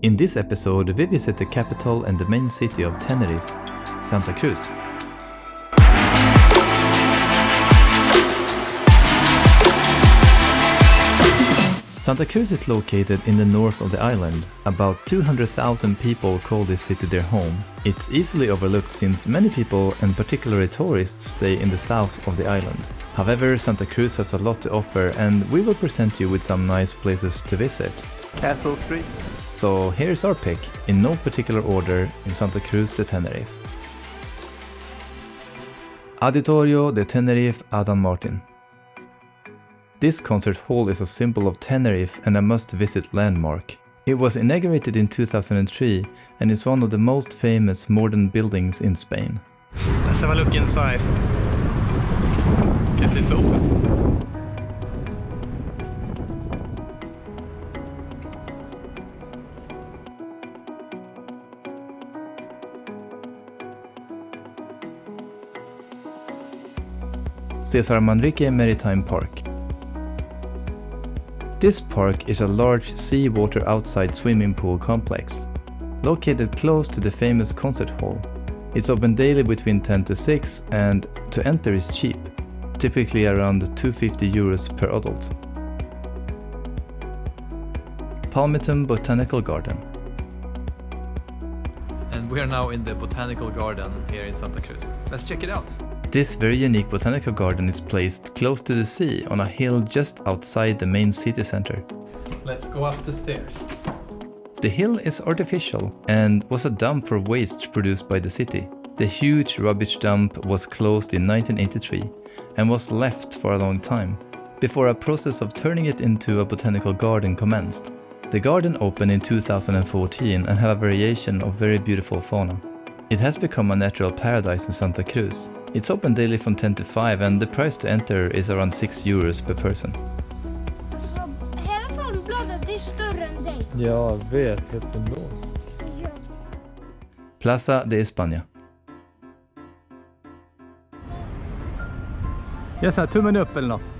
In this episode, we visit the capital and the main city of Tenerife, Santa Cruz. Santa Cruz is located in the north of the island. About 200,000 people call this city their home. It's easily overlooked since many people, and particularly tourists, stay in the south of the island. However, Santa Cruz has a lot to offer and we will present you with some nice places to visit. Castle Street. So here's our pick, in no particular order, in Santa Cruz de Tenerife. Auditorio de Tenerife Adam Martin. This concert hall is a symbol of Tenerife and a must-visit landmark. It was inaugurated in 2003 and is one of the most famous modern buildings in Spain. Let's have a look inside. Guess it's open. Cesar Manrique Maritime Park. This park is a large seawater outside swimming pool complex, located close to the famous concert hall. It's open daily between 10 to 6 and to enter is cheap, typically around €250 per adult. Palmitum Botanical Garden. And we are now in the Botanical Garden here in Santa Cruz. Let's check it out. This very unique botanical garden is placed close to the sea on a hill just outside the main city center. Let's go up the stairs. The hill is artificial and was a dump for waste produced by the city. The huge rubbish dump was closed in 1983 and was left for a long time, before a process of turning it into a botanical garden commenced. The garden opened in 2014 and have a variation of very beautiful fauna. It has become a natural paradise in Santa Cruz. It's open daily from 10 to 5 and the price to enter is around €6 per person. Så hela Formbladet är större än dig. Jag vet ändå. Ja. Plaza de España. Yes, här, tummen upp eller något.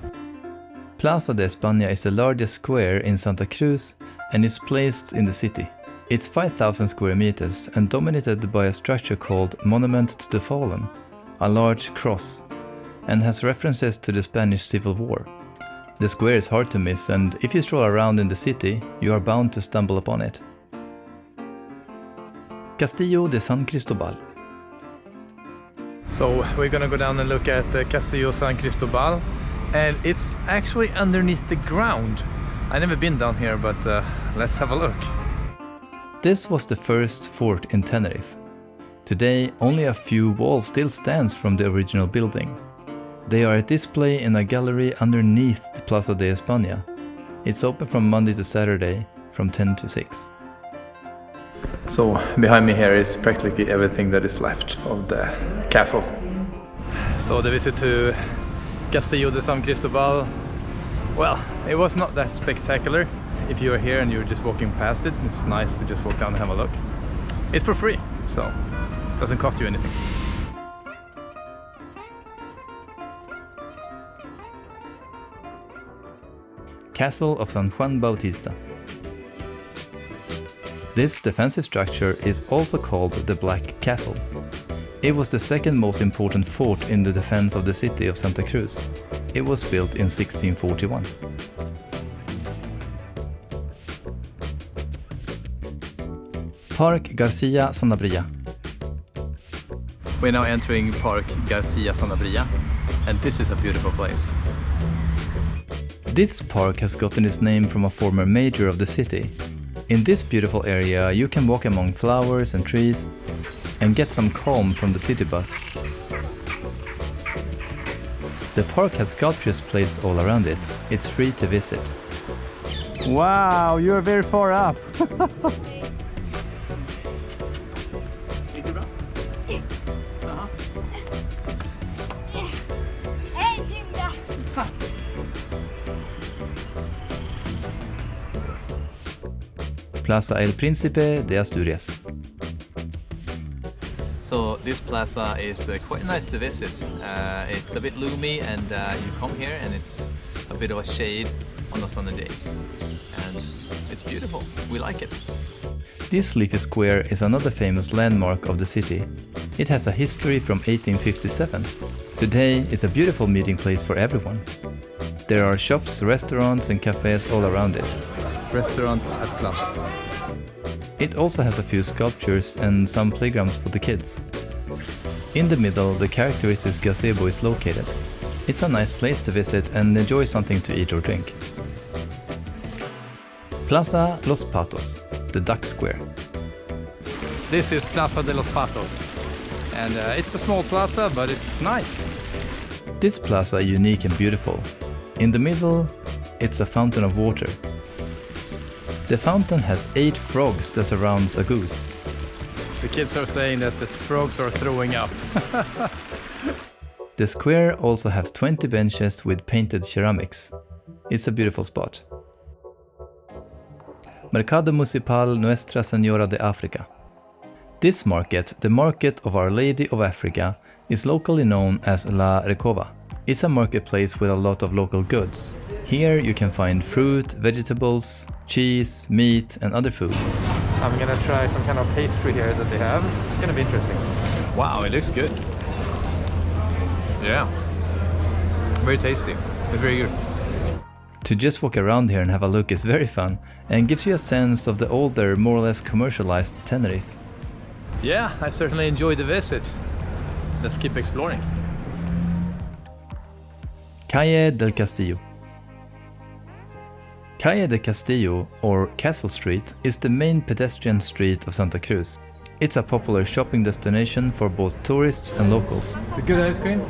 Plaza de España is the largest square in Santa Cruz and is placed in the city. It's 5,000 square meters and dominated by a structure called Monument to the Fallen, a large cross, and has references to the Spanish Civil War. The square is hard to miss, and if you stroll around in the city, you are bound to stumble upon it. Castillo de San Cristobal. So we're gonna go down and look at the Castillo de San Cristobal, and it's actually underneath the ground. I've never been down here, but let's have a look. This was the first fort in Tenerife. Today, only a few walls still stands from the original building. They are at display in a gallery underneath the Plaza de España. It's open from Monday to Saturday from 10 to 6. So behind me here is practically everything that is left of the castle. So the visit to Castillo de San Cristobal, well, it was not that spectacular. If you are here and you're just walking past it, it's nice to just walk down and have a look. It's for free, so it doesn't cost you anything. Castle of San Juan Bautista. This defensive structure is also called the Black Castle. It was the second most important fort in the defense of the city of Santa Cruz. It was built in 1641. Park Garcia Sanabria. We're now entering Park Garcia Sanabria, and this is a beautiful place. This park has gotten its name from a former mayor of the city. In this beautiful area you can walk among flowers and trees and get some calm from the city bus. The park has sculptures placed all around it. It's free to visit. Wow, you're very far up! Hej Linda! Plaza El Príncipe de Asturias. So this plaza is quite nice to visit. It's a bit gloomy and you come here and it's a bit of a shade on a sunny day. And it's beautiful. We like it. This leafy square is another famous landmark of the city. It has a history from 1857. Today it's a beautiful meeting place for everyone. There are shops, restaurants and cafes all around it. Restaurant at Plaza. It also has a few sculptures and some playgrounds for the kids. In the middle, the characteristic gazebo is located. It's a nice place to visit and enjoy something to eat or drink. Plaza Los Patos, the Duck Square. This is Plaza de los Patos. And it's a small plaza, but it's nice. This plaza is unique and beautiful. In the middle, it's a fountain of water. The fountain has 8 frogs that surrounds a goose. The kids are saying that the frogs are throwing up. The square also has 20 benches with painted ceramics. It's a beautiful spot. Mercado Municipal, Nuestra, Señora de Africa. This market, the Market of Our Lady of Africa, is locally known as La Recova. It's a marketplace with a lot of local goods. Here you can find fruit, vegetables, cheese, meat and other foods. I'm gonna try some kind of pastry here that they have. It's gonna be interesting. Wow, it looks good. Yeah. Very tasty. It's very good. To just walk around here and have a look is very fun and gives you a sense of the older, more or less commercialized Tenerife. Yeah, I certainly enjoyed the visit. Let's keep exploring. Calle del Castillo. Calle del Castillo, or Castle Street, is the main pedestrian street of Santa Cruz. It's a popular shopping destination for both tourists and locals. Is it good ice cream?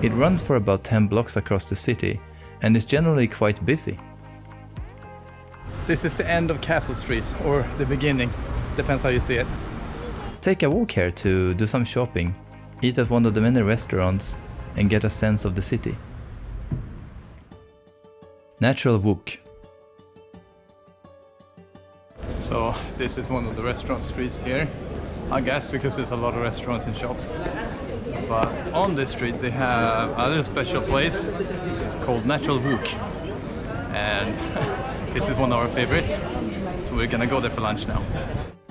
It runs for about 10 blocks across the city and is generally quite busy. This is the end of Castle Street, or the beginning. Depends how you see it. Take a walk here to do some shopping, eat at one of the many restaurants and get a sense of the city. Natural Wook. So this is one of the restaurant streets here. I guess because there's a lot of restaurants and shops. But on this street they have a little special place called Natural Wook. And this is one of our favorites. So we're gonna go there for lunch now.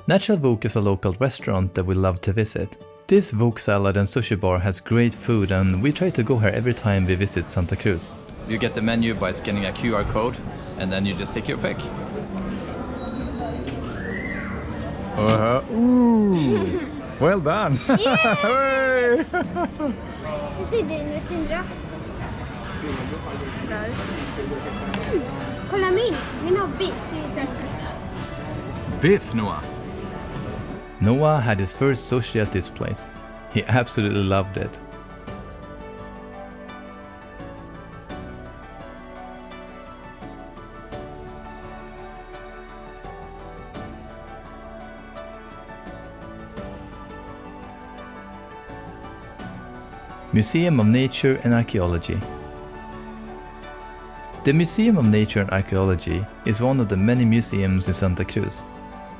Natural Wook is a local restaurant that we love to visit. This Wook salad and sushi bar has great food and we try to go here every time we visit Santa Cruz. You get the menu by scanning a QR code and then you just take your pick. Ooh, well done! Du ser din med Tindra. Kolla min har biff. Biff, Noah. Noah had his first sushi at this place. He absolutely loved it. Museum of Nature and Archaeology. The Museum of Nature and Archaeology is one of the many museums in Santa Cruz.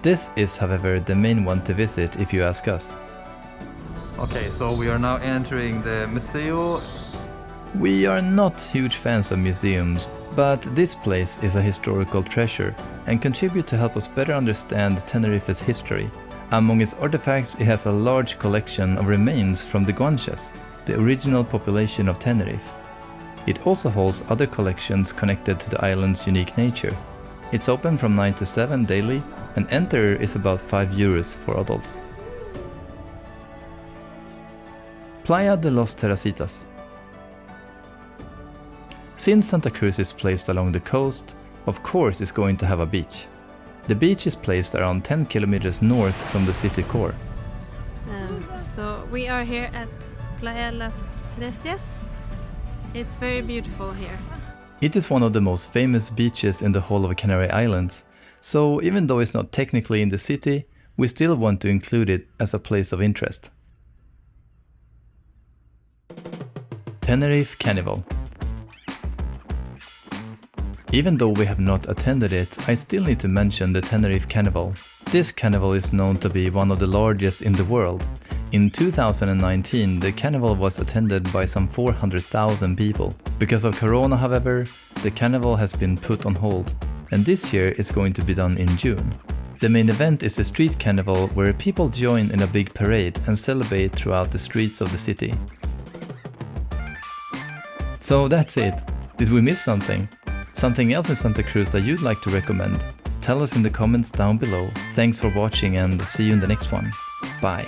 This is, however, the main one to visit if you ask us. Okay, so we are now entering the Museo. We are not huge fans of museums, but this place is a historical treasure and contributes to help us better understand Tenerife's history. Among its artifacts, it has a large collection of remains from the Guanches, the original population of Tenerife. It also holds other collections connected to the island's unique nature. It's open from 9 to 7 daily and enter is about €5 for adults. Playa de los Terracitas. Since Santa Cruz is placed along the coast, of course it's going to have a beach. The beach is placed around 10 kilometers north from the city core. So we are here at Playa Las Terracitas. It's very beautiful here. It is one of the most famous beaches in the whole of Canary Islands, so even though it's not technically in the city, we still want to include it as a place of interest. Tenerife Carnival. Even though we have not attended it, I still need to mention the Tenerife Carnival. This carnival is known to be one of the largest in the world. In 2019, the carnival was attended by some 400,000 people. Because of Corona, however, the carnival has been put on hold, and this year it's going to be done in June. The main event is the street carnival, where people join in a big parade and celebrate throughout the streets of the city. So that's it. Did we miss something? Something else in Santa Cruz that you'd like to recommend? Tell us in the comments down below. Thanks for watching and see you in the next one. Bye.